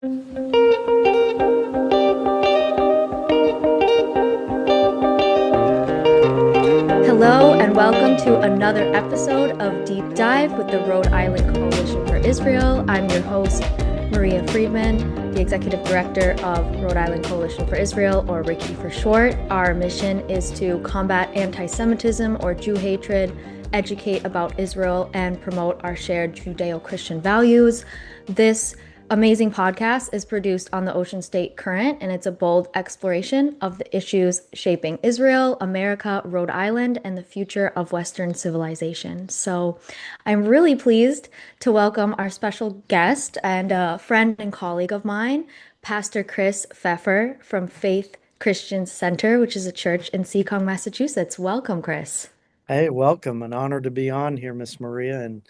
Hello, and welcome to another episode of Deep Dive with the Rhode Island Coalition for Israel. I'm your host, Maria Friedman, the Executive Director of Rhode Island Coalition for Israel, or RICI for short. Our mission is to combat antisemitism or Jew hatred, educate about Israel, and promote our shared Judeo-Christian values. This amazing podcast is produced on the Ocean State Current, and it's a bold exploration of the issues shaping Israel, America, Rhode Island, and the future of Western civilization. So I'm really pleased to welcome our special guest and a friend and colleague of mine, Pastor Chris Pfeffer from Faith Christian Center, which is a church in Seekonk, Massachusetts. Welcome, Chris. Hey, welcome. An honor to be on here, Miss Maria. And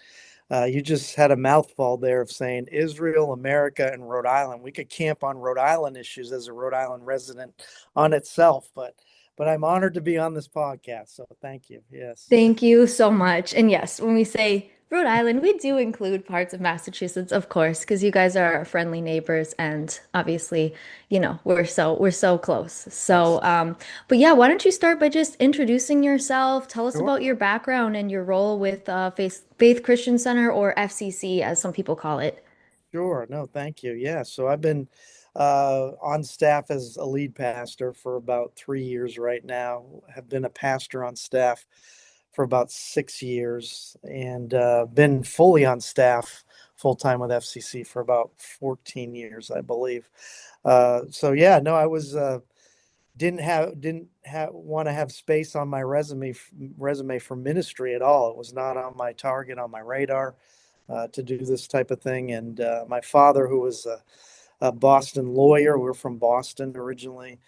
you just had a mouthful there of saying Israel, America, and Rhode Island. We could camp on Rhode Island issues as a Rhode Island resident on itself, but I'm honored to be on this podcast. So thank you. Yes. Thank you so much. And yes, when we say Rhode Island, we do include parts of Massachusetts, of course, because you guys are our friendly neighbors, and obviously, we're so close. Yes. But yeah, why don't you start by just introducing yourself? Tell us Sure. about your background and your role with Faith Christian Center, or FCC, as some people call it. Sure. No, thank you. Yeah. So I've been on staff as a lead pastor for about 3 years right now. Have been a pastor on staff for about 6 years, and been fully on staff full time with FCC for about 14 years, I believe. So yeah, no, I was didn't have want to have space on my resume for ministry at all. It was not on my target, on my radar, to do this type of thing. And my father, who was a Boston lawyer, we're from Boston originally.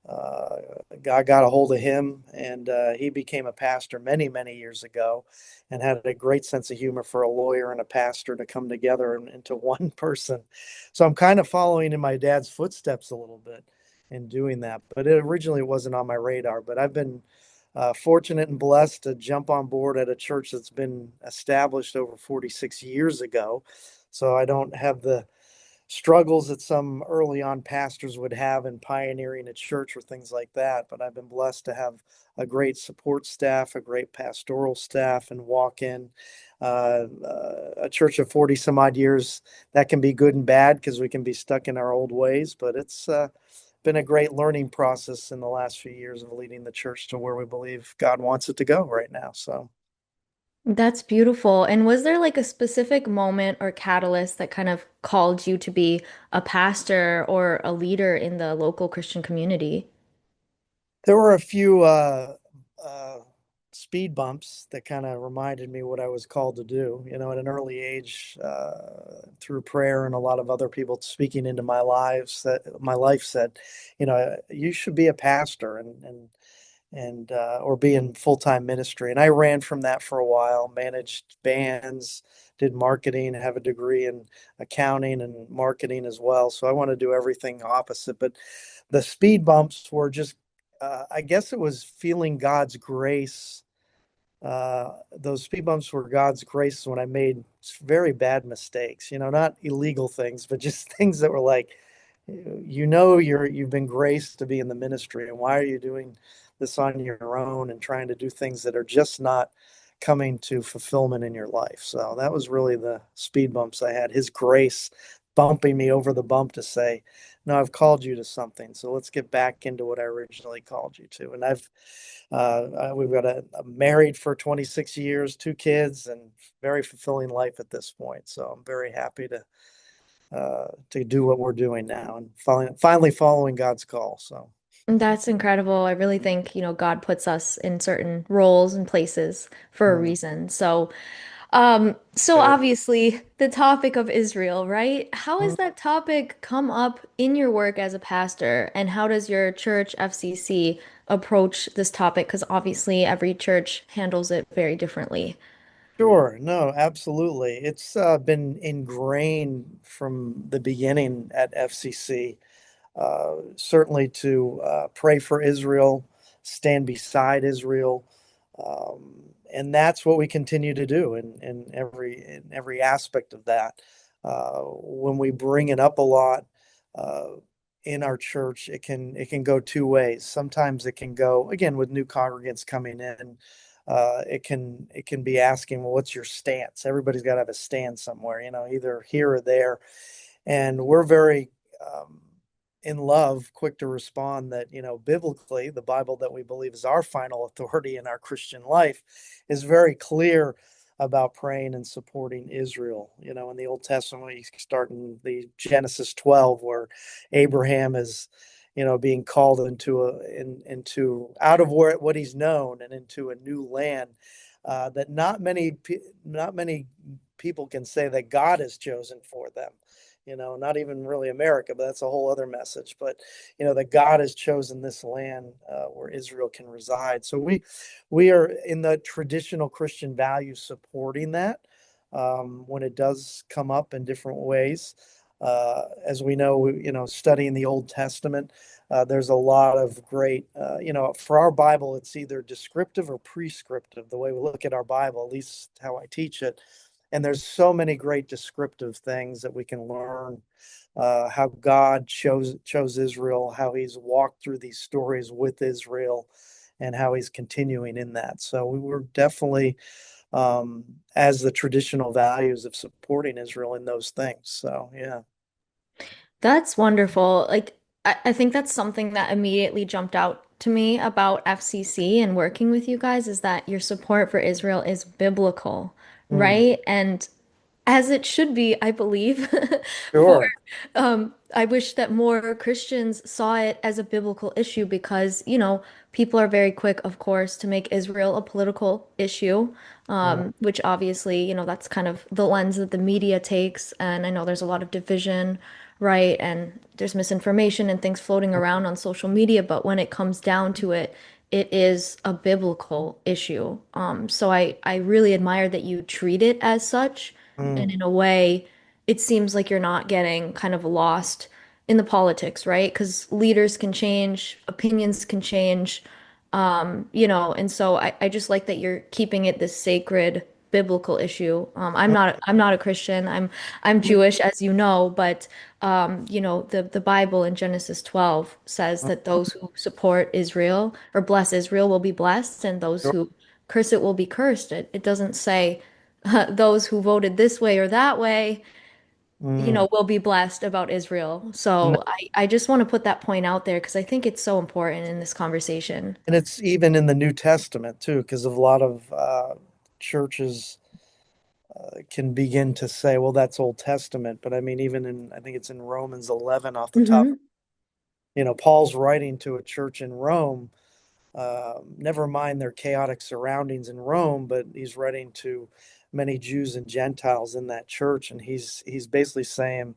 I got a hold of him, and he became a pastor many, many years ago, and had a great sense of humor for a lawyer and a pastor to come together into one person. So I'm kind of following in my dad's footsteps a little bit in doing that, but it originally wasn't on my radar. But I've been fortunate and blessed to jump on board at a church that's been established over 46 years ago. So I don't have the struggles that some early on pastors would have in pioneering a church or things like that. But I've been blessed to have a great support staff, a great pastoral staff, and walk in a church of 40 some odd years. That can be good and bad because we can be stuck in our old ways, but it's been a great learning process in the last few years of leading the church to where we believe God wants it to go right now. So. That's beautiful. And was there like a specific moment or catalyst that kind of called you to be a pastor or a leader in the local Christian community? There were a few speed bumps that kind of reminded me what I was called to do. At an early age, through prayer and a lot of other people speaking into my life said, you should be a pastor and or be in full-time ministry. And I ran from that for a while, managed bands, did marketing, have a degree in accounting and marketing as well. So I want to do everything opposite. But the speed bumps were just, I guess it was feeling God's grace. Those speed bumps were God's grace when I made very bad mistakes, not illegal things, but just things that were like, you've been graced to be in the ministry, and why are you doing this on your own and trying to do things that are just not coming to fulfillment in your life? So that was really the speed bumps I had. His grace bumping me over the bump to say, no, I've called you to something, so let's get back into what I originally called you to. And we've got married for 26 years, two kids, and very fulfilling life at this point. So I'm very happy to do what we're doing now, and finally following God's call. So. That's incredible. I really think, God puts us in certain roles and places for a Mm, reason. So good. obviously the topic of Israel, right? How has Mm, that topic come up in your work as a pastor, and how does your church, FCC, approach this topic? Because obviously every church handles it very differently. sure. No, absolutely. It's been ingrained from the beginning at FCC, certainly to pray for Israel, stand beside Israel. And that's what we continue to do in every aspect of that. When we bring it up a lot, uh, in our church, it can go two ways. Sometimes it can go again with new congregants coming in. It can be asking, well, what's your stance? Everybody's got to have a stance somewhere, either here or there. And we're very in love, quick to respond that, biblically, the Bible that we believe is our final authority in our Christian life is very clear about praying and supporting Israel. In the Old Testament, we start in the Genesis 12, where Abraham is, being called into out of what he's known and into a new land that not many people can say that God has chosen for them. Not even really America, but that's a whole other message. But that God has chosen this land where Israel can reside. So we are in the traditional Christian values supporting that when it does come up in different ways. As we know, studying the Old Testament, there's a lot of great, for our Bible, it's either descriptive or prescriptive, the way we look at our Bible, at least how I teach it. And there's so many great descriptive things that we can learn. How God chose Israel, how He's walked through these stories with Israel, and how He's continuing in that. So we were definitely as the traditional values of supporting Israel in those things. So yeah. That's wonderful. Like, I think that's something that immediately jumped out to me about FCC and working with you guys is that your support for Israel is biblical, Mm, right? And as it should be, I believe, for sure. I wish that more Christians saw it as a biblical issue because, people are very quick, of course, to make Israel a political issue, Mm, which obviously, that's kind of the lens that the media takes. And I know there's a lot of division, right? And there's misinformation and things floating around on social media, but when it comes down to it, it is a biblical issue. So I really admire that you treat it as such. And mm, in a way, it seems like you're not getting kind of lost in the politics, right? Because leaders can change, opinions can change, and so I just like that you're keeping it this sacred biblical issue. I'm not a Christian. I'm Jewish, as you know, but the Bible in Genesis 12 says mm, that those who support Israel or bless Israel will be blessed, and those sure. who curse it will be cursed. It doesn't say those who voted this way or that way, Mm. will be blessed about Israel. And So I just want to put that point out there because I think it's so important in this conversation. and it's even in the New Testament too, because of a lot of churches can begin to say, well, that's Old Testament. But I mean, even I think it's in Romans 11 off the top. Hmm. Paul's writing to a church in Rome. Never mind their chaotic surroundings in Rome, but he's writing to many Jews and Gentiles in that church, and he's basically saying,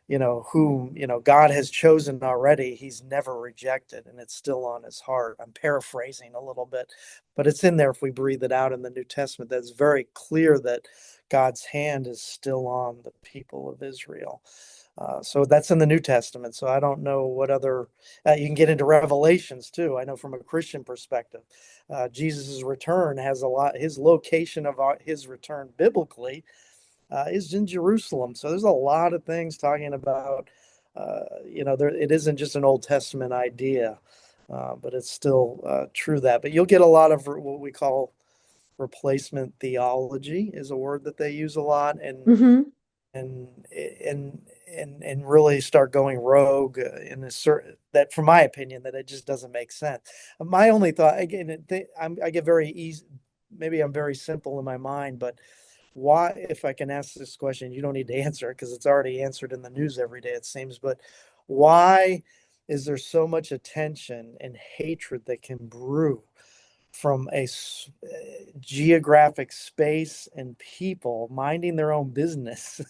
whom God has chosen already, He's never rejected, and it's still on His heart. I'm paraphrasing a little bit, but it's in there if we breathe it out in the New Testament. That's very clear that God's hand is still on the people of Israel. So that's in the New Testament. So I don't know what other, you can get into Revelations too. I know from a Christian perspective, Jesus's return has a lot, his location of his return biblically is in Jerusalem. So there's a lot of things talking about, it isn't just an Old Testament idea, but it's still true that. But you'll get a lot of what we call replacement theology is a word that they use a lot, Hmm. and and and really start going rogue in a certain that, from my opinion, that it just doesn't make sense. My only thought again, I get very easy. Maybe I'm very simple in my mind, but why, if I can ask this question, you don't need to answer it because it's already answered in the news every day, it seems, but why is there so much attention and hatred that can brew from geographic space and people minding their own business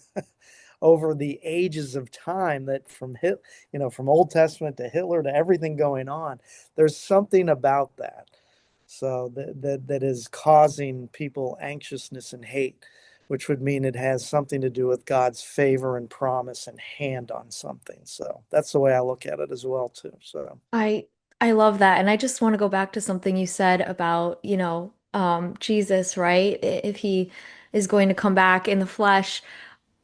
over the ages of time, that from Old Testament to Hitler to everything going on, there's something about that. So that is causing people anxiousness and hate, which would mean it has something to do with God's favor and promise and hand on something. So that's the way I look at it as well too. So I I love that. And I just want to go back to something you said about, Jesus, right? If he is going to come back in the flesh.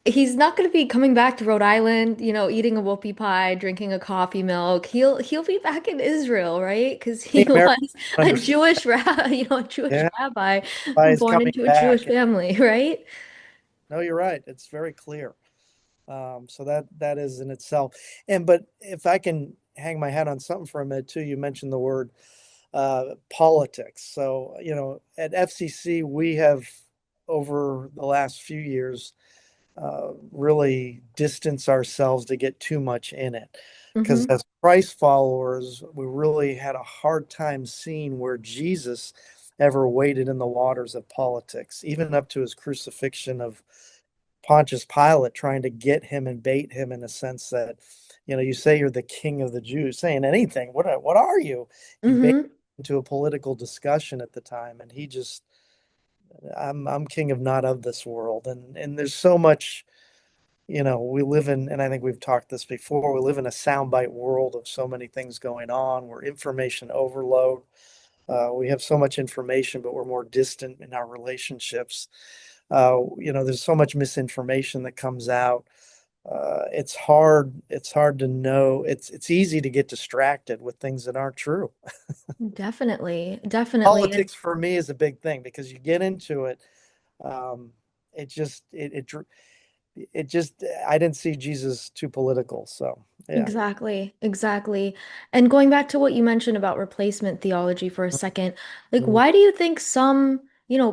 he's not going to be coming back to Rhode Island, eating a whoopie pie, drinking a coffee milk. He'll be back in Israel, right? Because he Many Americans was don't a understand. Jewish a Jewish Yeah, rabbi why is born coming into a Jewish back. family, right? No, you're right. It's very clear. So that is in itself. But if I can hang my hat on something for a minute too, you mentioned the word politics. So, at FCC, we have over the last few years really distance ourselves to get too much in it. Because Mm-hmm. as Christ followers, we really had a hard time seeing where Jesus ever waded in the waters of politics, even up to his crucifixion of Pontius Pilate, trying to get him and bait him in a sense that, you say you're the king of the Jews, saying anything. What are you? He bait Mm-hmm. into a political discussion at the time, and he just, I'm king of not of this world, and there's so much. We live in, and I think we've talked this before, we live in a soundbite world of so many things going on. We're information overload. We have so much information, but we're more distant in our relationships. There's so much misinformation that comes out. It's hard to know. It's easy to get distracted with things that aren't true. Definitely, definitely. And Politics for me is a big thing because you get into it. Um, it just, it just, I didn't see Jesus too political. So, yeah. exactly, exactly. And going back to what you mentioned about replacement theology for a second, like Mm, why do you think some,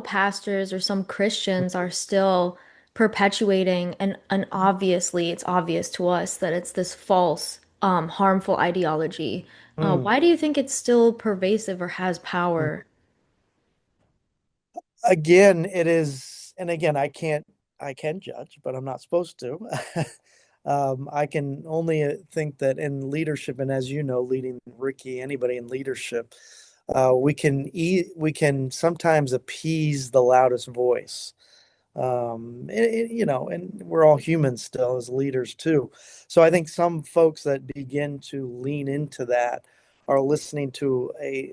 pastors or some Christians are still perpetuating and obviously it's obvious to us that it's this false, harmful ideology. mm. Why do you think it's still pervasive or has power? Again, it is, and again, I can judge, but I'm not supposed to. I can only think that in leadership, and as you know, leading RICI, anybody in leadership, we can sometimes appease the loudest voice. And we're all humans still as leaders too. So I think some folks that begin to lean into that are listening to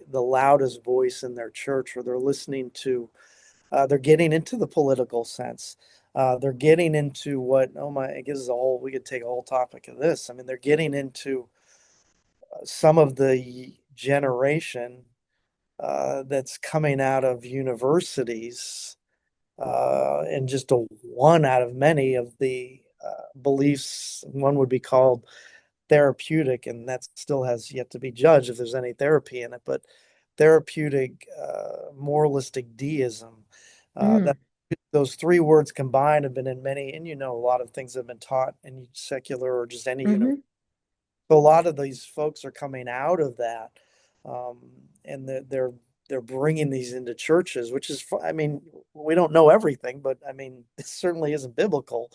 the loudest voice in their church, or they're getting into the political sense. They're getting into what, oh my, I guess we could take a whole topic of this. I mean, they're getting into some of the generation that's coming out of universities, and just one out of many of the beliefs. One would be called therapeutic, and that still has yet to be judged if there's any therapy in it, but therapeutic moralistic deism. Mm, That those three words combined have been in many, and a lot of things have been taught in secular or just any university. hmm. So a lot of these folks are coming out of that, um, and they're bringing these into churches, which is, I mean, we don't know everything, but I mean, it certainly isn't biblical,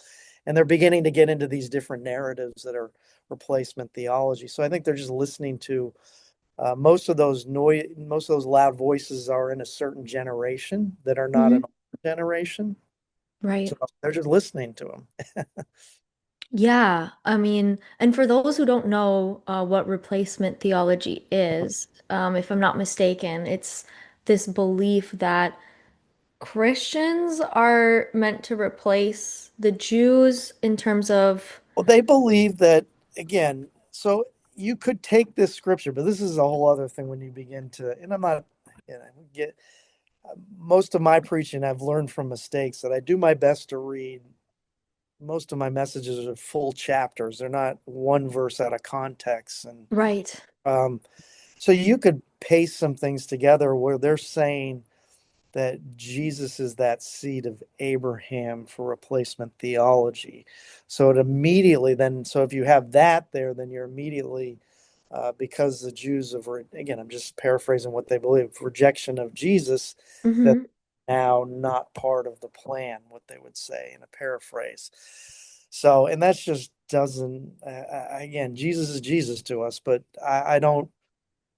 and they're beginning to get into these different narratives that are replacement theology. So I think they're just listening to most of those loud voices are in a certain generation that are not an Hmm. older generation. So Right. they're just listening to them. Yeah, I mean, and for those who don't know what replacement theology is, if I'm not mistaken, it's this belief that Christians are meant to replace the Jews in terms of, Well, they believe that, again, so you could take this scripture, but this is a whole other thing when you begin to, and I'm not, get most of my preaching, I've learned from mistakes that I do my best to read. Most of my messages are full chapters. They're not one verse out of context. And right. um, so you could paste some things together where they're saying that Jesus is that seed of Abraham for replacement theology. So it immediately then, so if you have that there, then you're immediately, because the Jews of, again, I'm just paraphrasing what they believe, rejection of Jesus, that Hmm. now not part of the plan, what they would say in a paraphrase. So, and that's just doesn't, again, Jesus is Jesus to us, but I don't,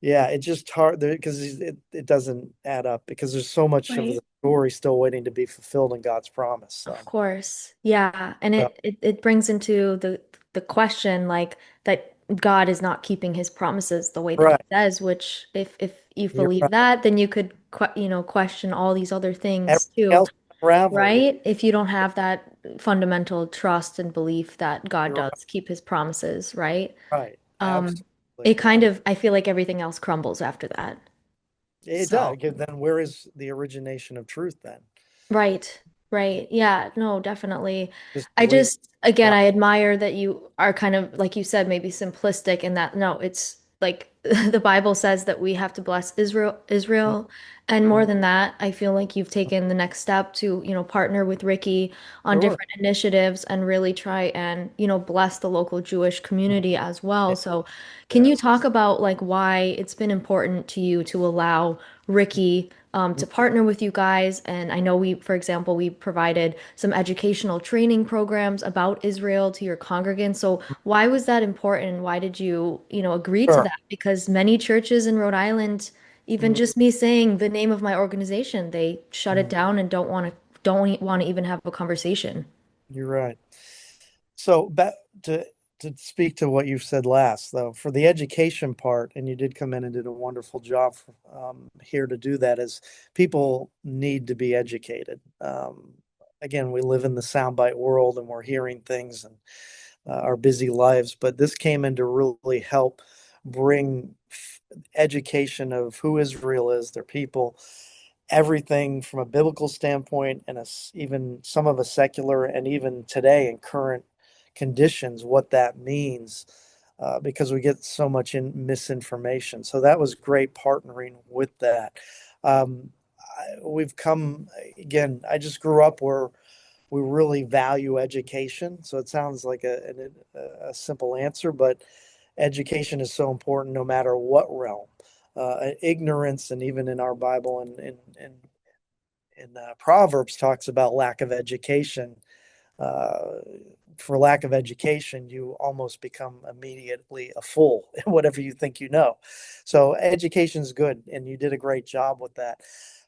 yeah, it's just hard because it doesn't add up because there's so much of Right. the story still waiting to be fulfilled in God's promise. Of So, course. Yeah. And so it brings into the question like that God is not keeping his promises the way that he right, says, which if you you're believe right. that, then you could question all these other things Everything too. else Unravel. right? If you don't have that fundamental trust and belief that God You're does keep his promises, right? right. Um, Absolutely. it kind of, I feel like everything else crumbles after that. It does. So. 'Cause then where is the origination of truth then? Right, right. Yeah, no, definitely. Just I believe. just, again, Yeah. I admire that you are kind of, like you said, maybe simplistic in that, no, it's like the Bible says that we have to bless Israel. And more Mhm. than that, I feel like you've taken the next step to, partner with RICI on Sure. different initiatives and really try and, bless the local Jewish community as well. It So can you is. talk about like why it's been important to you to allow RICI to partner with you guys? And I know we, for example, we provided some educational training programs about Israel to your congregants. So why was that important? Why did you, agree to Sure. that? Because many churches in Rhode Island, even Mhm. just me saying the name of my organization, they shut it Mhm. down and don't want to even have a conversation. You're right. So back to to speak to what you said last, though, for the education part, and you did come in and did a wonderful job here to do that, is people need to be educated. Again, we live in the soundbite world and we're hearing things and our busy lives, but this came in to really help bring education of who Israel is, their people, everything from a biblical standpoint and even some of a secular, and even today in current conditions, what that means, because we get so much misinformation. So that was great partnering with that. We've come, again, I just grew up where we really value education. So it sounds like a simple answer, but education is so important no matter what realm. Ignorance, and even in our Bible and Proverbs talks about lack of education. Uh, for lack of education, you almost become immediately a fool in whatever you think you know. So education is good, and you did a great job with that.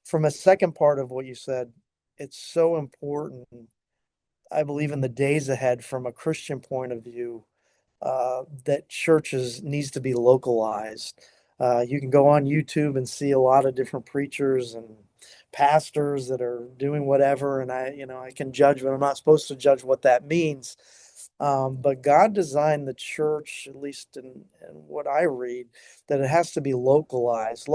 From a second part of what you said, it's so important, I believe, in the days ahead from a Christian point of view, that churches needs to be localized. You can go on YouTube and see a lot of different preachers and pastors that are doing whatever, and I can judge, but I'm not supposed to judge what that means. But God designed the church, at least in what I read, that it has to be localized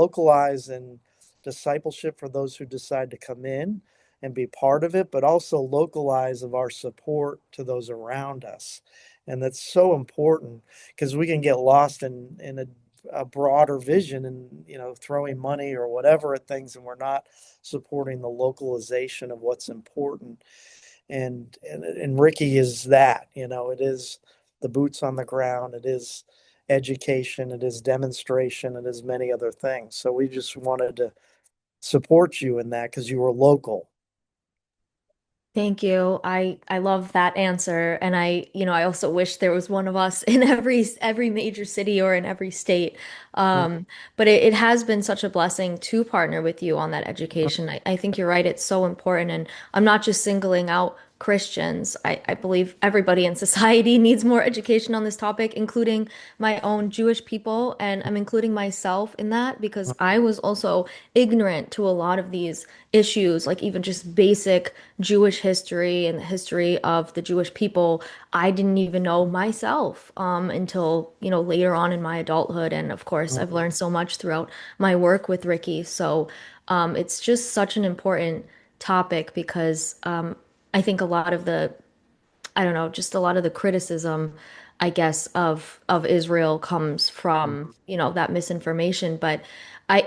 in discipleship for those who decide to come in and be part of it, but also localize of our support to those around us. And that's so important because we can get lost in a broader vision and throwing money or whatever at things, and we're not supporting the localization of what's important. And RICI is that, it is the boots on the ground, it is education, it is demonstration, it is many other things. So we just wanted to support you in that because you were local. Thank you. I love that answer, and I also wish there was one of us in every major city or in every state. Mhm. But it has been such a blessing to partner with you on that education. I think you're right. It's so important, and I'm not just singling out Christians. I believe everybody in society needs more education on this topic, including my own Jewish people, and I'm including myself in that because I was also ignorant to a lot of these issues, like even just basic Jewish history and the history of the Jewish people. I didn't even know myself until, later on in my adulthood. And of course, I've learned so much throughout my work with RICI. So it's just such an important topic because I think a lot of the I don't know, just a lot of the criticism, I guess, of Israel comes from, that misinformation. But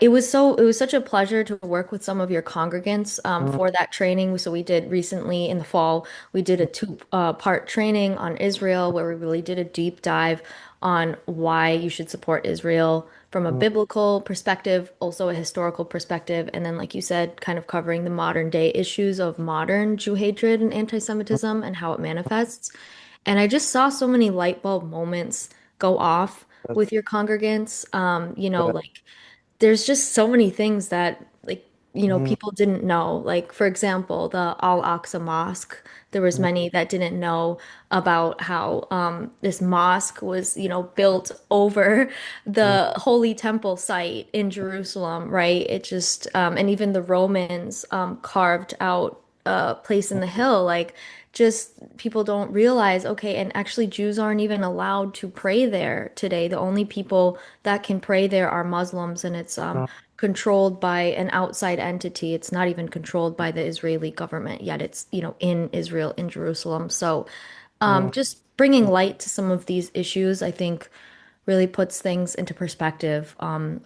it was such a pleasure to work with some of your congregants for that training. So we did recently in the fall, we did a two-part training on Israel where we really did a deep dive on why you should support Israel from a biblical perspective, also a historical perspective, and then, like you said, kind of covering the modern day issues of modern Jew hatred and anti-Semitism and how it manifests. And I just saw so many light bulb moments go off with your congregants. Like there's just so many things that Mhm. people didn't know. Like for example, the Al-Aqsa Mosque. There was many that didn't know about how this mosque was, built over the Holy Temple site in Jerusalem, right? It just and even the Romans carved out place in the hill. Like, just people don't realize, okay, and actually Jews aren't even allowed to pray there today. The only people that can pray there are Muslims, and it's Uh, controlled by an outside entity. It's not even controlled by the Israeli government yet. It's, in Israel, in Jerusalem. So mm, just bringing light to some of these issues, I think, really puts things into perspective.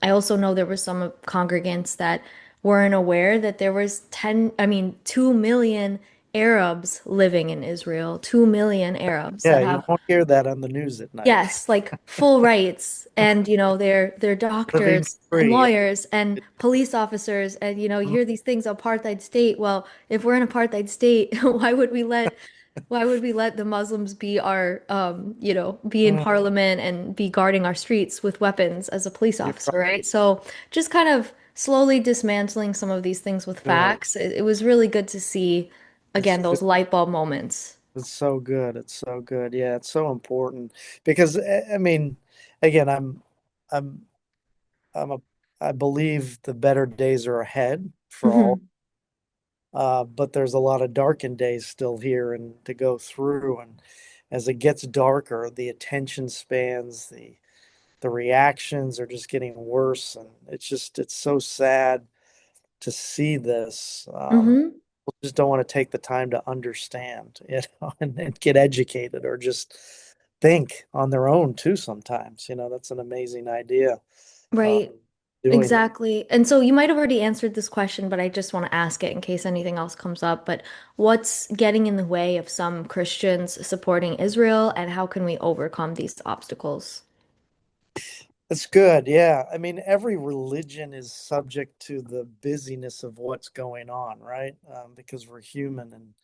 I also know there were some congregants that weren't aware that there was 2 million Arabs living in Israel, 2 million Arabs yeah, that you have, won't hear that on the news at night. yes, like full rights, and they're Living doctors and free. lawyers and police officers, and you Mm, hear these things, apartheid state. Well, if we're an apartheid state, why would we let the Muslims be be in mm, parliament and be guarding our streets with weapons as a police you're officer, right? So just kind of slowly dismantling some of these things with right. facts. It was really good to see, It's again, good. those light bulb moments. It's so good. It's so good. Yeah, it's so important because I mean, again, I'm I'm a I believe the better days are ahead for all. Hmm. But there's a lot of darkened days still here and to go through. And as it gets darker, the attention spans, the reactions are just getting worse, and it's so sad to see this. Hmm. People just don't want to take the time to understand, and get educated or just think on their own too. Sometimes, that's an amazing idea. Right. Um, doing that. Exactly. And so you might have already answered this question, but I just want to ask it in case anything else comes up. But what's getting in the way of some Christians supporting Israel, and how can we overcome these obstacles? That's good. Yeah. I mean, every religion is subject to the busyness of what's going on, right? Because we're human,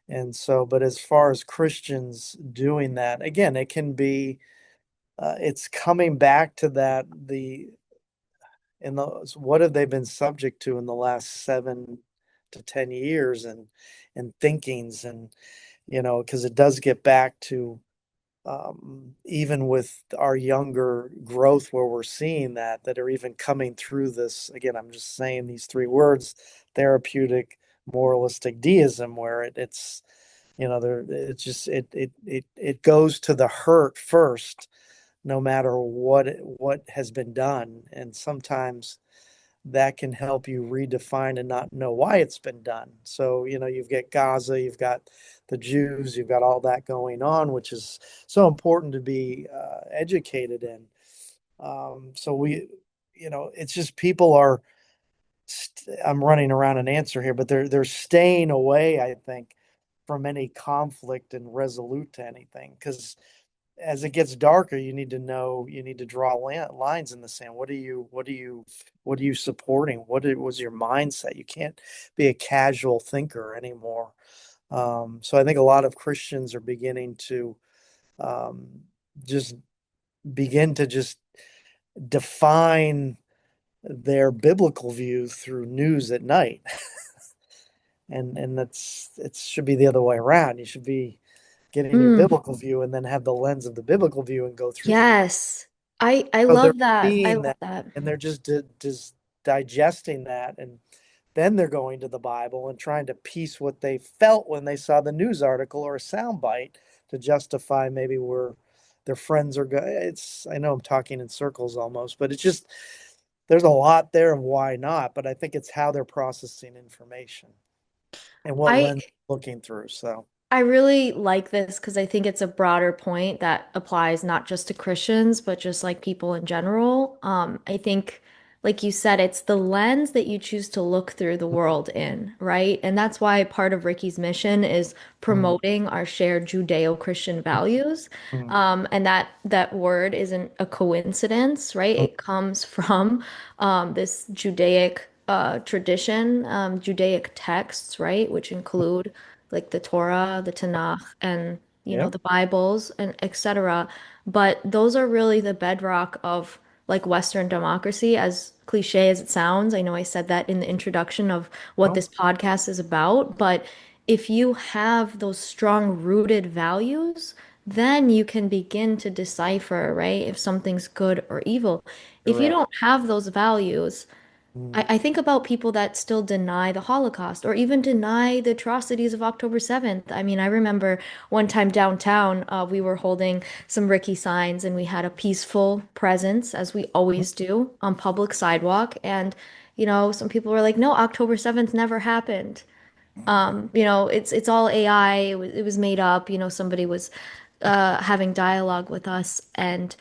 and so, but as far as Christians doing that, again, it can be, it's coming back to that, in those, what have they been subject to in the last 7 to 10 years, and thinkings, and, because it does get back to, even with our younger growth, where we're seeing that are even coming through this. Again, I'm just saying these three words: therapeutic moralistic deism, where it's, there, it's just, it goes to the hurt first, no matter what has been done. And sometimes that can help you redefine and not know why it's been done. So, you've got Gaza, you've got the Jews, you've got all that going on, which is so important to be educated in. So it's just people are, I'm running around an answer here, but they're staying away, I think, from any conflict and resolute to anything. Because as it gets darker, you need to draw lines in the sand. What are you supporting? Was your mindset? You can't be a casual thinker anymore. So I think a lot of Christians are beginning to, um, just begin to just define their biblical view through news at night. And it should be the other way around. You should be getting your Mm, biblical view and then have the lens of the biblical view and go through the. yes. I So they're love that. I seeing love that, that. and they're just digesting that, and then they're going to the Bible and trying to piece what they felt when they saw the news article or a soundbite to justify maybe where their friends are going. I know I'm talking in circles almost, but it's just, there's a lot there of why not, but I think it's how they're processing information and what I lens they're looking through. So, I really like this because I think it's a broader point that applies not just to Christians, but just like people in general. I think, like you said, it's the lens that you choose to look through the world in, right? And that's why part of Ricky's mission is mm, promoting our shared Judeo-Christian values. mm, And that word isn't a coincidence, right? mm, It comes from this Judaic tradition, Judaic texts, right, which include like the Torah, the Tanakh, and yeah, the Bibles and etc. But those are really the bedrock of like Western democracy, as cliche as it sounds. I know I said that in the introduction of what well, this podcast is about, but if you have those strong rooted values, then you can begin to decipher, right, if something's good or evil. you're If you right. don't have those values, Mm. I think about people that still deny the Holocaust or even deny the atrocities of October 7th. I mean, I remember one time downtown, we were holding some RICI signs and we had a peaceful presence, as we always do, on public sidewalk. And, some people were like, no, October 7th never happened. It's all AI. It was made up. Somebody was having dialogue with us, and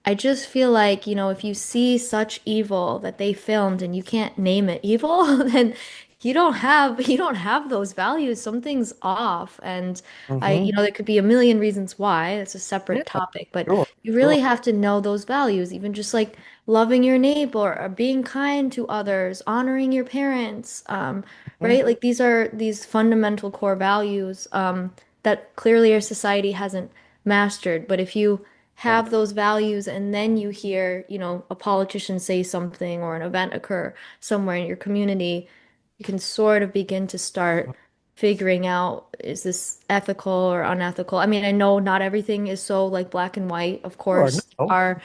I just feel like, if you see such evil that they filmed and you can't name it evil, then you don't have those values. Something's off. And Hmm. there could be a million reasons why. It's a Yeah, separate topic, but sure, you sure. really have to know those values, even just like loving your neighbor or being kind to others, honoring your parents, Mhm. right? Like these are these fundamental core values that clearly our society hasn't mastered. But if you Yeah. have those values and then you hear, a politician say something or an event occur somewhere in your community, you can sort of begin to start figuring out, is this ethical or unethical? I mean, I know not everything is so like black and white. Of Sure, course, no. are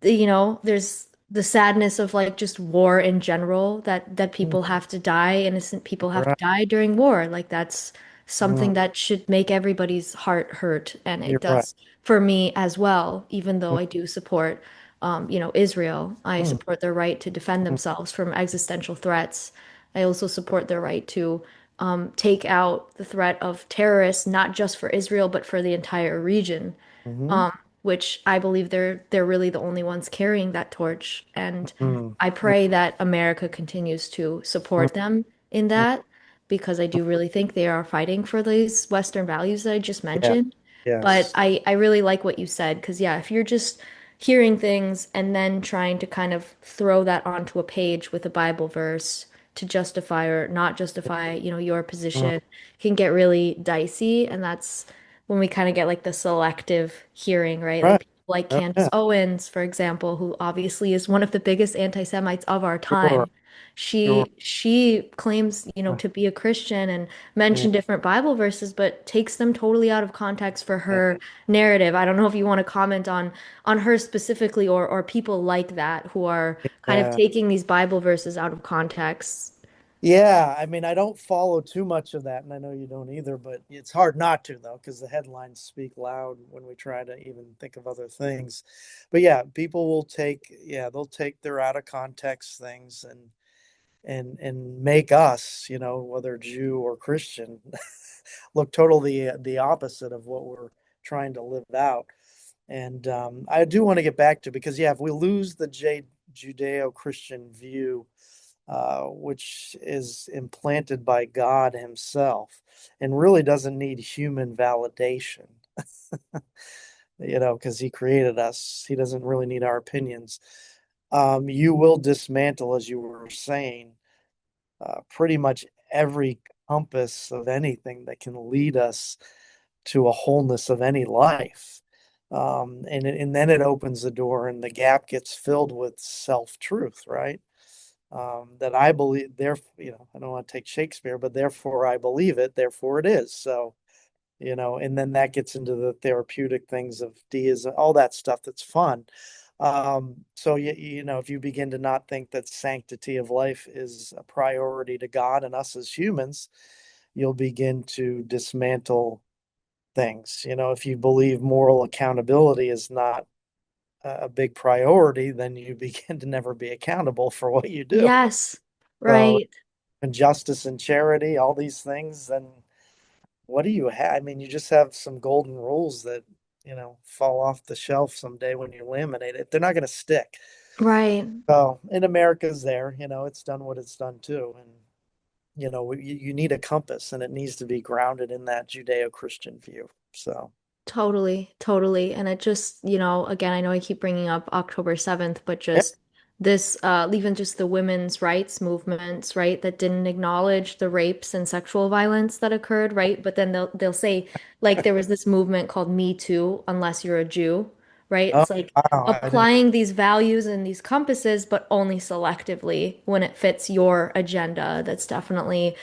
there's the sadness of like just war in general, that Mm. people have to die, innocent people have to Right. die during war. Like that's Mm. something that should make everybody's heart hurt, and it You're right. does for me as well, even though Mm. I do support Israel. I Mm. support their right to defend Mm. themselves from existential threats. I also support their right to take out the threat of terrorists, not just for Israel, but for the entire region, Mhm. which I believe they're really the only ones carrying that torch. And Mm. I Yeah. pray that America continues to Mm. support them in Mm. that, because I do really think they are fighting for these Western values that I just Yeah. mentioned. But Yes. I really like what you said, because yeah, if you're just hearing things and then trying to kind of throw that onto a page with a Bible verse to justify or not justify, your Mm. position, can get really dicey. And that's when we kind of get like the selective hearing, right? Like Right. people like Oh, Candace yeah. Owens, for example, who obviously is one of the biggest anti-Semites of our Sure. time. Sure. She claims, to be a Christian and Mm. mention different Bible verses, but takes them totally out of context for Yeah. her narrative. I don't know if you want to comment on her specifically, or people like that who are kind of Yeah. taking these Bible verses out of context. Yeah, I mean, I don't follow too much of that, and I know you don't either, but it's hard not to, though, because the headlines speak loud when we try to even think of other things. But yeah, people will yeah, they'll take their out of context things and make us, whether Jew or Christian, look totally the opposite of what we're trying to live out. And I do want to get back to, because yeah, if we lose the Judeo-Christian view, which is implanted by God Himself and really doesn't need human validation, because He created us. He doesn't really need our opinions. You will dismantle, as you were saying, pretty much every compass of anything that can lead us to a wholeness of any life. And then it opens the door and the gap gets filled with self-truth, right? That I believe, there, I don't want to take Shakespeare, but therefore I believe it, therefore it is. So, and then that gets into the therapeutic things of deism, all that stuff that's fun. So if you begin to not think that sanctity of life is a priority to God and us as humans, you'll begin to dismantle things. If you believe moral accountability is not a big priority, then you begin to never be accountable for what you do. Yes, So, right. and justice and charity, all these things, then what do you have? I mean, you just have some golden rules that, fall off the shelf someday when you laminate it. They're not going to stick. Right. So, in America's there, it's done what it's done too. And, you need a compass and it needs to be grounded in that Judeo-Christian view. So, Totally, totally. And it just, again, I know I keep bringing up October 7th, but yeah, just this, even just the women's rights movements, right, that didn't acknowledge the rapes and sexual violence that occurred, right? But then they'll say, like, there was this movement called Me Too, unless you're a Jew, right? oh, It's like wow, I didn't, applying these values and these compasses, but only selectively when it fits your agenda. That's definitely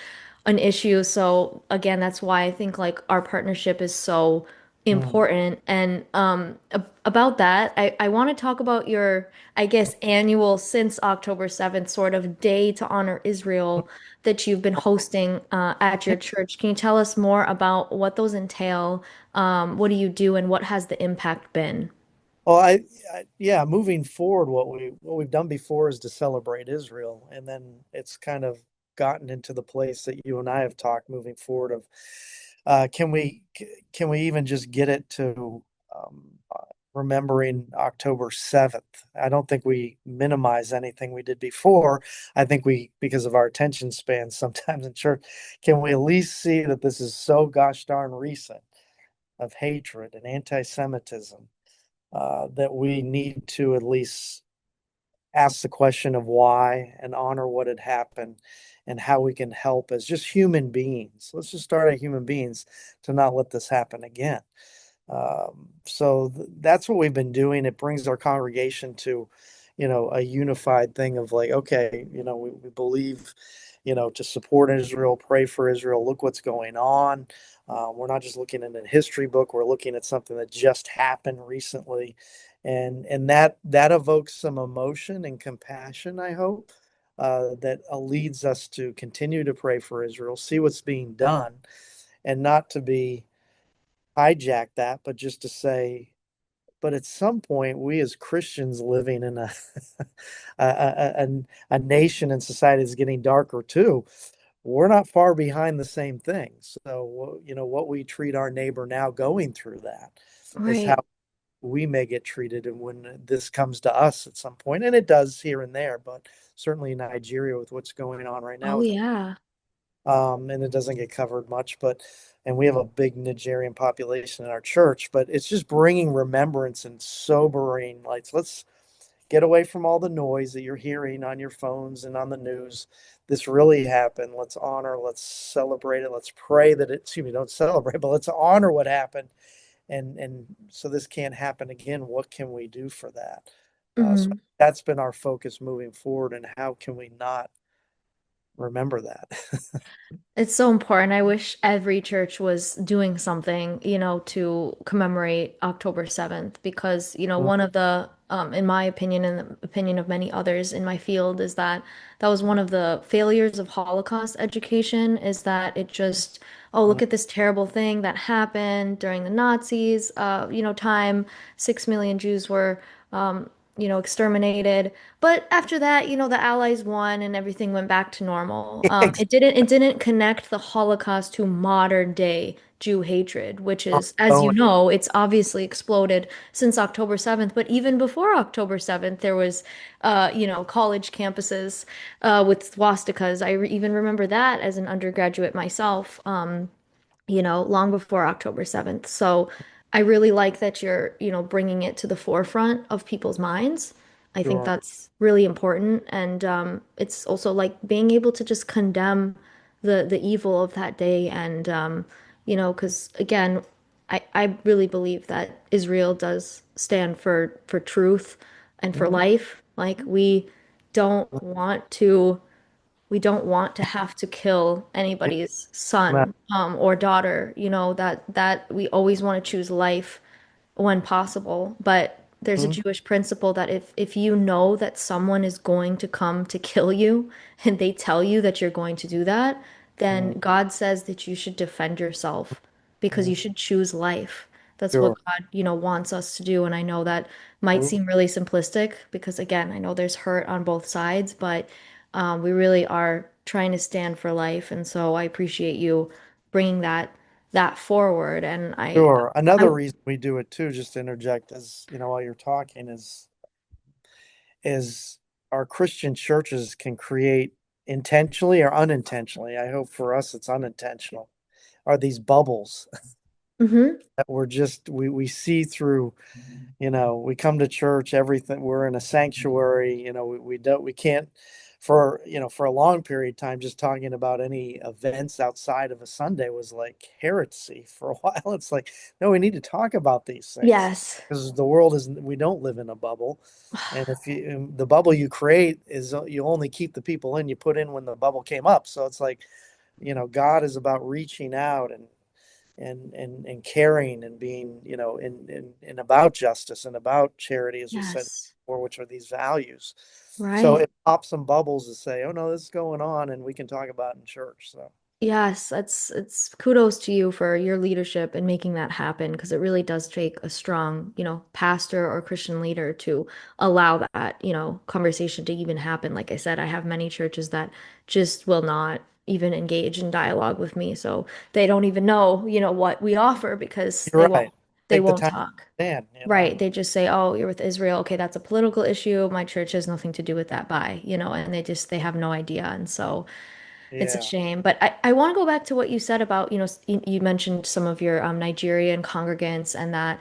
an issue. So again, that's why I think like our partnership is so Mm. important. And about that, I want to talk about your, I guess, annual since October 7th sort of day to honor Israel that you've been hosting at your church. Can you tell us more about what those entail? What do you do and what has the impact been? Well, yeah, moving forward, what we've done before is to celebrate Israel, and then it's kind of gotten into the place that you and I have talked moving forward of, can we even just get it to remembering October 7th? I don't think we minimize anything we did before. I think because of our attention span sometimes in church, can we at least see that this is so gosh darn recent of hatred and anti-Semitism, that we need to at least ask the question of why and honor what had happened and how we can help as just human beings. Let's just start as human beings to not let this happen again. That's what we've been doing. It brings our congregation to, a unified thing of like, okay, we believe, to support Israel, pray for Israel, look what's going on. We're not just looking at a history book, we're looking at something that just happened recently. And that evokes some emotion and compassion, I hope, that leads us to continue to pray for Israel, see what's being done, and not to be hijack that, but just to say, but at some point, we as Christians living in a nation and society is getting darker too. We're not far behind the same things. So, what we treat our neighbor now going through that is how Right. we may get treated, and when this comes to us at some point, and it does here and there, but certainly in Nigeria with what's going on right now Oh, with, yeah. and it doesn't get covered much, but and we have a big Nigerian population in our church, but it's just bringing remembrance and sobering lights. Let's get away from all the noise that you're hearing on your phones and on the news. This really happened. Let's honor, let's celebrate it. Let's pray that excuse me, don't celebrate, but let's honor what happened. And so this can't happen again. What can we do for that? So Mhm. that's been our focus moving forward. And how can we not remember that? It's so important. I wish every church was doing something, to commemorate October 7th because, one of the, in my opinion and the opinion of many others in my field, is that that was one of the failures of Holocaust education is that it just, oh, look at this terrible thing that happened during the Nazis, time. 6 million Jews were, exterminated. But after that, the Allies won and everything went back to normal. It didn't connect the Holocaust to modern day Jew hatred, which is, as you Oh, know, it's obviously exploded since October 7th. But even before October 7th, there was, college campuses with swastikas. Even remember that as an undergraduate myself. Long before October 7th. So I really like that you're, bringing it to the forefront of people's minds. I think sure. that's really important. And it's also like being able to just condemn the evil of that day. And, because again, I really believe that Israel does stand for truth and for Mhm. life. Like don't want to we don't want to have to kill anybody's son or daughter, that we always want to choose life when possible. But there's a Mhm. Jewish principle that if you know that someone is going to come to kill you and they tell you that you're going to do that, then Mhm. God says that you should defend yourself because you Mhm. should choose life. That's what Sure. God, wants us to do. And I know that might Mhm. seem really simplistic because again, I know there's hurt on both sides, but we really are trying to stand for life. And so I appreciate you bringing that forward. And Sure. I Another reason we do it too, just to interject, is while you're talking, is our Christian churches can create intentionally or unintentionally. I hope for us it's unintentional. Are these bubbles Mhm. that we see through, we come to church, everything, we're in a sanctuary, we can't, for a long period of time, just talking about any events outside of a Sunday was like heresy for a while. It's like, no, we need to talk about these things Yes. because the world is, we don't live in a bubble. And if the bubble you create is, you only keep the people in you put in when the bubble came up. So it's like, God is about reaching out and caring and being, and about justice and about charity, as we said, Yes. or which are these values. So Right. it pops some bubbles to say, oh no, this is going on, and we can talk about it in church. So Yes, that's it's kudos to you for your leadership and making that happen because it really does take a strong, pastor or Christian leader to allow that, conversation to even happen. Like I said, I have many churches that just will not even engage in dialogue with me. So they don't even know, what we offer because you're right. they Take the won't time talk. to understand, Right. They just say, "Oh, you're with Israel. Okay, that's a political issue. My church has nothing to do with that." Bye, and they have no idea. And so it's a Yeah. shame, but I want to go back to what you said about, you mentioned some of your Nigerian congregants and that,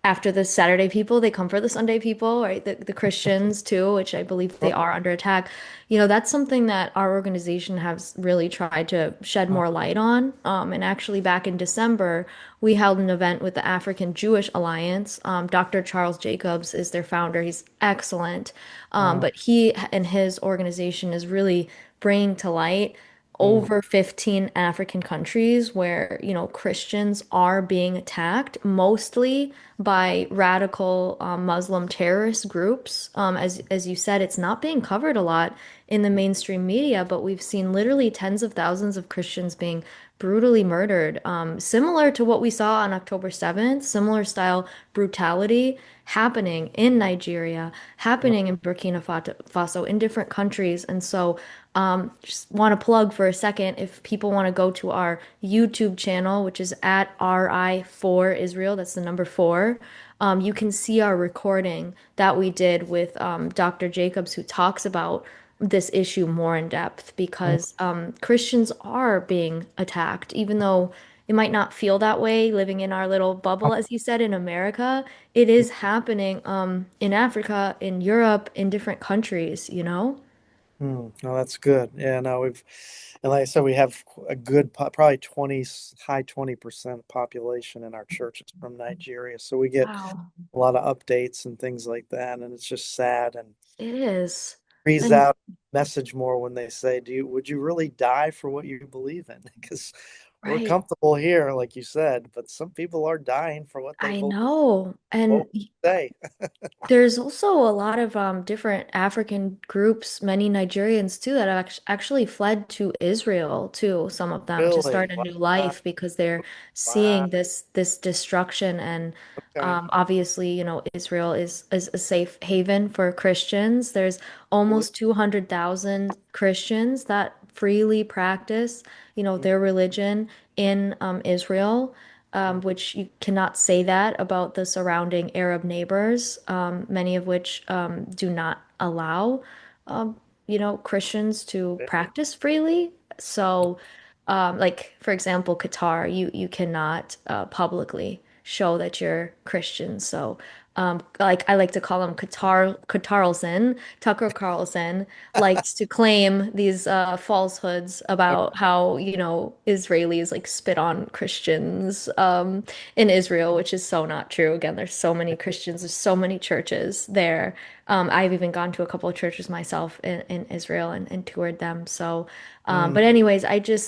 after the Saturday people, they come for the Sunday people, right? The Christians too, which I believe they are under attack. That's something that our organization has really tried to shed more light on. And actually, back in December, we held an event with the African Jewish Alliance. Dr. Charles Jacobs is their founder. He's excellent. Uh, But he and his organization is really bringing to light mm, over 15 African countries where, Christians are being attacked, mostly by radical Muslim terrorist groups. As you said, it's not being covered a lot in the mainstream media, but we've seen literally tens of thousands of Christians being brutally murdered, similar to what we saw on October 7th, similar style brutality happening in Nigeria, happening in Burkina Faso, in different countries. And so, just want to plug for a second if people want to go to our YouTube channel, which is at RI4 Israel, that's the number four. You can see our recording that we did with Dr. Jacobs, who talks about this issue more in depth mm, because Christians are being attacked, even though it might not feel that way living in our little bubble, as you said, in America. It is happening in Africa, in Europe, in different countries. no, that's good. Yeah, no, and like I said, we have a good, probably 20, high 20% population in our churches from Nigeria. So we get Wow. a lot of updates and things like that. And it's just sad and It is. breathes And out message more when they say, would you really die for what you believe in? Because we're right. comfortable here, like you said, but some people are dying for what they I believe. know. What And would you say? there's also a lot of different African groups, many Nigerians too, that have actually fled to Israel too, some of them to Really? start a new Wow. life because they're Wow. seeing this destruction. And Okay. obviously, Israel is a safe haven for Christians. There's almost 200,000 Christians that freely practice, their religion in Israel, which you cannot say that about the surrounding Arab neighbors, many of which do not allow, Christians to Really? practice freely. So, like for example, Qatar, you cannot publicly show that you're Christian. So, like I like to call him Carlson, Tucker Carlson likes to claim these falsehoods about how, Israelis like spit on Christians in Israel, which is so not true. Again, there's so many Christians, there's so many churches there. I've even gone to a couple of churches myself in Israel and toured them. So, Mm, but anyways,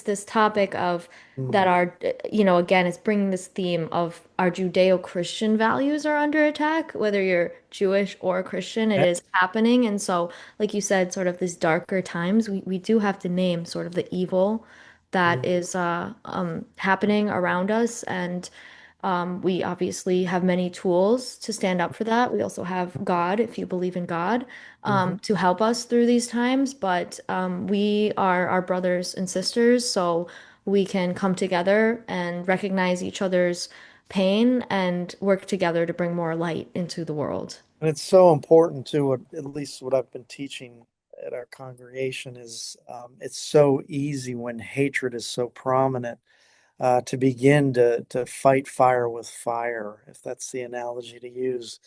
this topic of that mm. are, again, it's bringing this theme of our Judeo-Christian values are under attack, whether you're Jewish or Christian, it Yeah. is happening. And so, like you said, sort of these darker times, we do have to name sort of the evil that Mm, is happening around us. And we obviously have many tools to stand up for that. We also have God, if you believe in God, mhm. to help us through these times. But we are our brothers and sisters, so we can come together and recognize each other's pain and work together to bring more light into the world. And it's so important too, at least what I've been teaching at our congregation is it's so easy when hatred is so prominent to begin to fight fire with fire, if that's the analogy to use.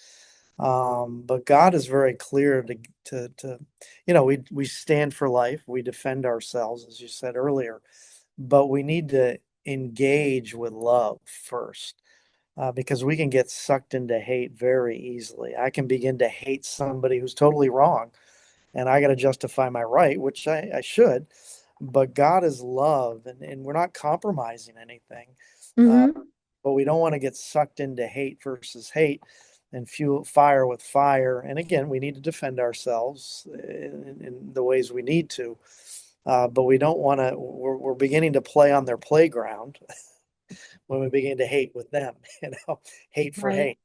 But God is very clear we stand for life, we defend ourselves, as you said earlier, but we need to engage with love first. Because we can get sucked into hate very easily. I can begin to hate somebody who's totally wrong, and I got to justify my right, which I should. But God is love, and we're not compromising anything. Mm-hmm. But we don't want to get sucked into hate versus hate and fuel fire with fire. And again, we need to defend ourselves in the ways we need to. But we don't want to, we're beginning to play on their playground when we begin to hate with them, hate for Right. hate.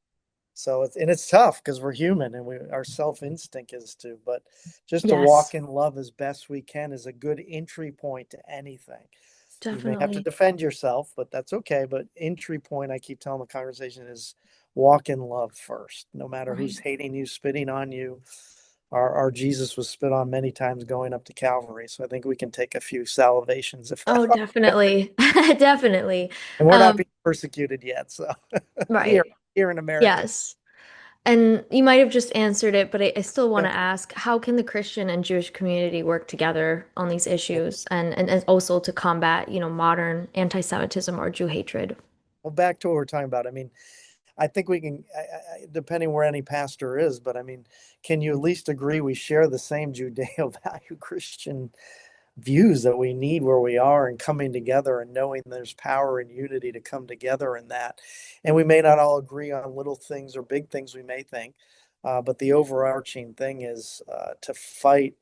So it's tough because we're human and our self instinct is to, but just to walk Yes, in love as best we can is a good entry point to anything. You may have to definitely. defend yourself, but that's okay. But entry point, I keep telling the conversation, is walk in love first, no matter Right. who's hating you, spitting on you. Our Jesus was spit on many times going up to Calvary. So I think we can take a few salivations if Oh, definitely. Definitely. and we're not Um, being persecuted yet. So here, right. here in America. Yes. And you might have just answered it, but I still want Yeah. to ask, how can the Christian and Jewish community work together on these issues and also to combat, modern anti-Semitism or Jew hatred? Well, back to what we're talking about. I mean, I think we can, depending where any pastor is, but I mean, can you at least agree we share the same Judeo value Christian views that we need where we are and coming together and knowing there's power and unity to come together in that. And we may not all agree on little things or big things we may think, but the overarching thing is to fight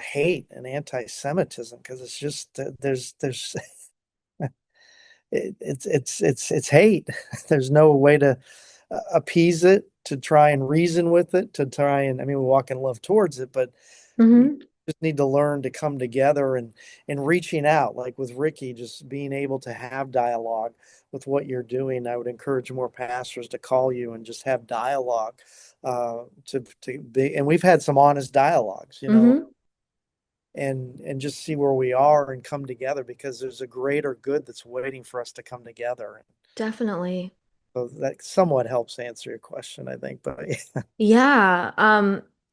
hate and anti-Semitism because it's just there's it's hate. There's no way to appease it, to try and reason with it, to try and I mean we walk in love towards it, but you Hmm. just need to learn to come together and reaching out, like with RICI, just being able to have dialogue with what you're doing. I would encourage more pastors to call you and just have dialogue to be. And we've had some honest dialogues, Hmm. and just see where we are and come together because there's a greater good that's waiting for us to come together. Definitely. So that somewhat helps answer your question, I think. But Yeah.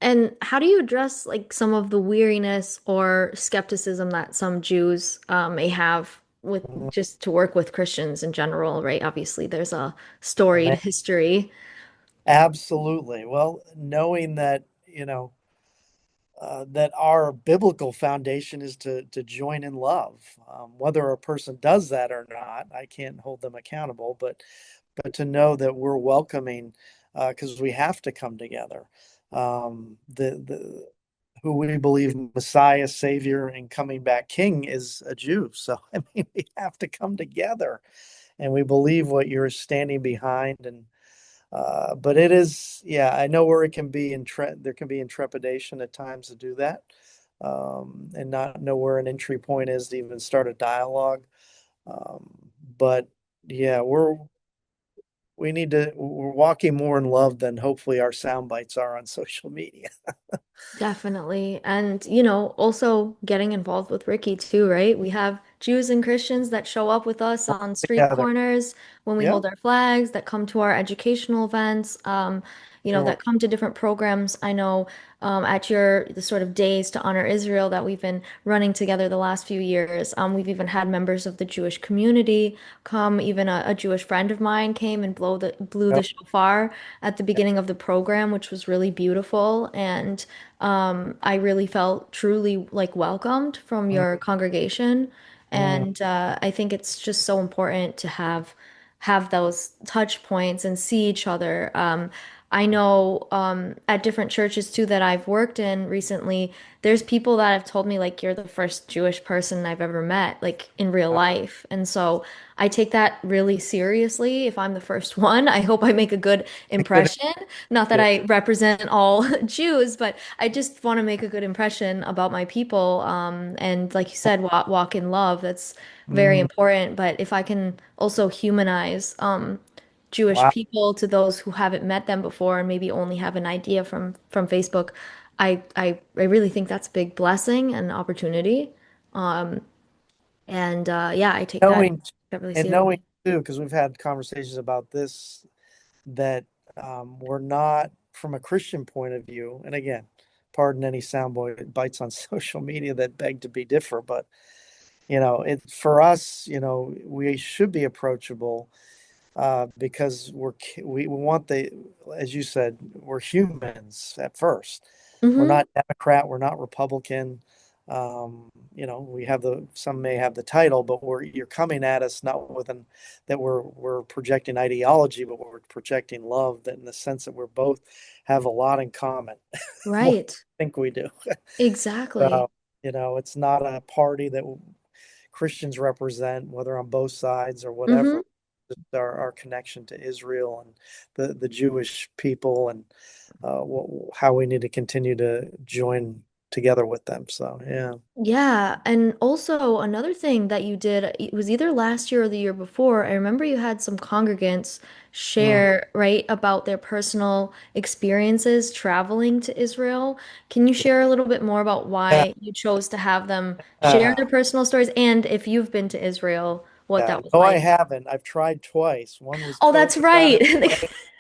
And how do you address like some of the weariness or skepticism that some Jews may have with just to work with Christians in general, right? Obviously, there's a storied man, history. absolutely. Well, knowing that, that our biblical foundation is to join in love. Whether a person does that or not, I can't hold them accountable, but to know that we're welcoming because we have to come together. The who we believe Messiah, Savior, and coming back King is a Jew. So I mean, we have to come together, and we believe what you're standing behind. And but it is, yeah, I know where it can be there can be intrepidation at times to do that, and not know where an entry point is to even start a dialogue. Um, but yeah, we're walking more in love than hopefully our sound bites are on social media. Definitely. And, also getting involved with Ricky too, right? We have Jews and Christians that show up with us on street Together. corners when we Yeah. hold our flags, that come to our educational events, Sure. that come to different programs. I know at the sort of days to honor Israel that we've been running together the last few years. We've even had members of the Jewish community come. Even a Jewish friend of mine came and blew the Yep. shofar at the beginning of the program, which was really beautiful. And I really felt truly like welcomed from Mm, your congregation. mm, And I think it's just so important to have those touch points and see each other. I know at different churches too that I've worked in recently, there's people that have told me like you're the first Jewish person I've ever met, like in real life. And so I take that really seriously. If I'm the first one, I hope I make a good good. impression. Not that Yeah. I represent all Jews, but I just want to make a good impression about my people. And like you said, walk in love. That's very Mm, important. But if I can also humanize Jewish wow. people to those who haven't met them before and maybe only have an idea from Facebook, I really think that's a big blessing and opportunity. And yeah, I take Knowing that really and seriously. knowing too, because we've had conversations about this, that we're not from a Christian point of view. And again, pardon any soundboy bites on social media that beg to be different, but it for us, we should be approachable because we want as you said, we're humans at first. We're Hmm. not Democrat, we're not Republican. We have some may have the title, but you're coming at us not with that we're projecting ideology, but we're projecting love, that in the sense that we're both have a lot in common. More than Right. I think we do. Exactly. So, it's not a party that Christians represent, whether on both sides or Mm-hmm. whatever. Just our connection to Israel and the Jewish people, and how we need to continue to join together with them. So, yeah. Yeah, and also another thing that you did, it was either last year or the year before. I remember you had some congregants Mm. share, right, about their personal experiences traveling to Israel. Can you share a little bit more about Yeah. why you chose to have them share Uh, their personal stories and if you've been to Israel, what yeah. that was No, I like? haven't. I've tried twice. One was Oh, COVID that's got in right. the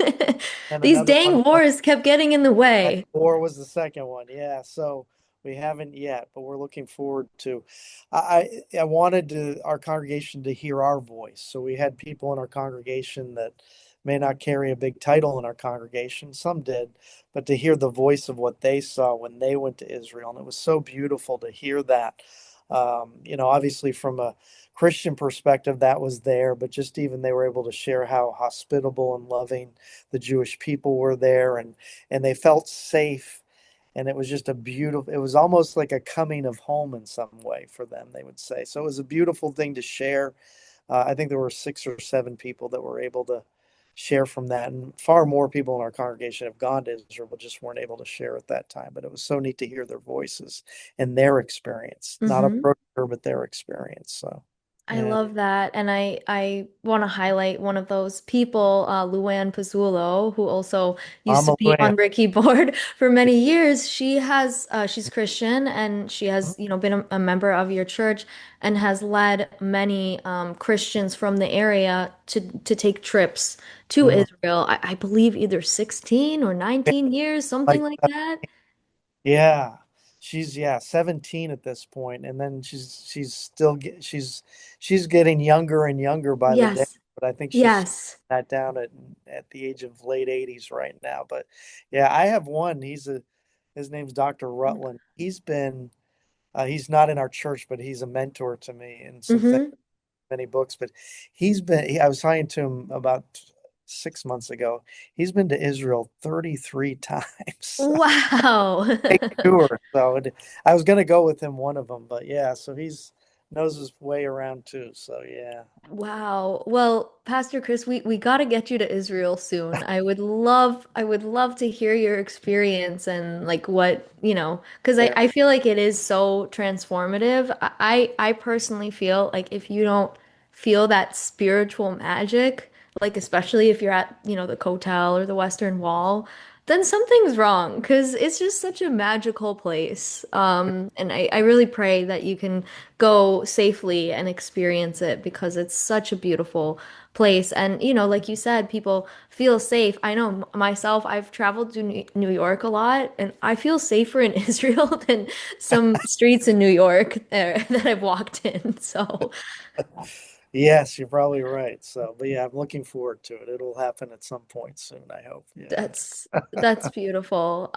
way, and These another one dang wars kept getting in the and way. four was the second one. Yeah, so we haven't yet, but we're looking forward to. I wanted our congregation to hear our voice. So we had people in our congregation that may not carry a big title in our congregation. Some did, but to hear the voice of what they saw when they went to Israel, and it was so beautiful to hear that. Obviously from a Christian perspective, that was there, but just even they were able to share how hospitable and loving the Jewish people were there, and they felt safe, and it was just it was almost like a coming of home in some way for them, they would say. So it was a beautiful thing to share. I think there were 6 or 7 people that were able to share from that, and far more people in our congregation have gone to Israel but just weren't able to share at that time. But it was so neat to hear their voices and their experience, not a Mm-hmm. brochure, but their experience. So, I yeah. love that. And I want to highlight one of those people, Luann Pizzulo, who also used I'm to a be Luann. on RICI board for many years. She's Christian and she has, been a member of your church and has led many Christians from the area to take trips to Mhm. Israel. I believe either 16 or 19 years, something Like, like that. yeah, she's, 17 at this point, and then she's getting younger and younger by the day. Yes. But I think she's Yes. not down at the age of late 80s right now. But yeah, I have one. His name's Dr. Rutland. He's not in our church, but he's a mentor to me in some things, Mm-hmm. many books. But I was talking to him about 6 months ago. He's been to Israel 33 times. Wow. Big tour. So I was gonna go with him one of them, but yeah, so he's knows his way around too. So yeah. Wow. Well, Pastor Chris, we got to get you to Israel soon. I would love to hear your experience and like what, because I, Yeah. I feel like it is so transformative. I personally feel like if you don't feel that spiritual magic, like especially if you're at, the Kotel or the Western Wall, then something's wrong because it's just such a magical place. And I really pray that you can go safely and experience it because it's such a beautiful place. And, like you said, people feel safe. I know myself, I've traveled to New York a lot, and I feel safer in Israel than some streets in New York there that I've walked in. So Yes, you're probably right. So, but yeah, I'm looking forward to it. It'll happen at some point soon, I hope. Yeah. that's beautiful.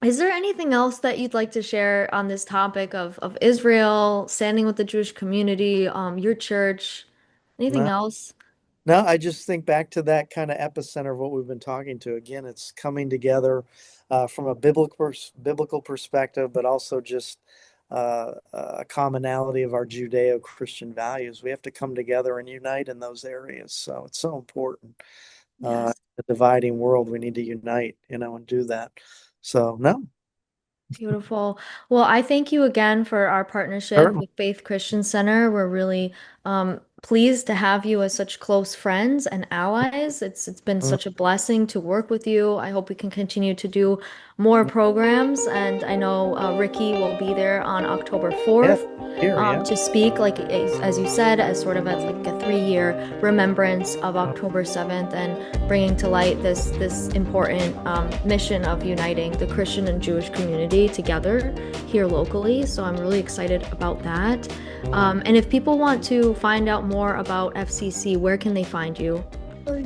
Is there anything else that you'd like to share on this topic of Israel, standing with the Jewish community, your church? Anything No, else? no, I just think back to that kind of epicenter of what we've been talking to. Again, it's coming together from a biblical perspective, but also just a commonality of our Judeo-Christian values. We have to come together and unite in those areas. So it's so important. Yes. The dividing world, we need to unite, and do that. So no, Beautiful. Well, I thank you again for our partnership certainly. with Faith Christian Center. We're really pleased to have you as such close friends and allies. It's been Mm, such a blessing to work with you. I hope we can continue to do more programs, and I know Ricky will be there on October yeah, 4th here, yeah. to speak, like as you said, as sort of as like a 3-year remembrance of October 7th and bringing to light this important mission of uniting the Christian and Jewish community together here locally. So I'm really excited about that. Mm. And if people want to find out more about FCC, where can they find you?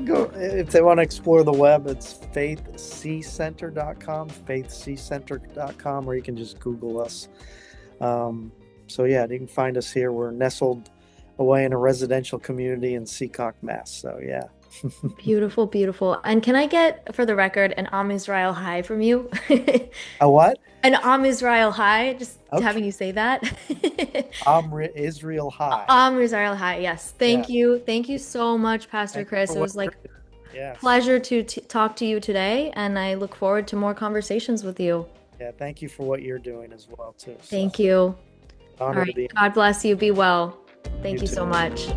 Go if they want to explore the web, it's faithccenter.com, faithccenter.com, or you can just Google us. So yeah, you can find us here. We're nestled away in a residential community in Seacock, Mass. So yeah. Beautiful, beautiful. And can I get, for the record, an Am Israel hi from you? A what? An Am Israel hi, just Okay. having you say that. Israel High. Am Israel hi, yes. Yeah. Thank you. Thank you so much, Pastor Thank you Chris. for It what was you're like doing. Yes. pleasure to talk to you today, and I look forward to more conversations with you. Yeah. Thank you for what you're doing as well too. So Thank you. All honor to right. be God bless you. Be well. you Thank you too. so much.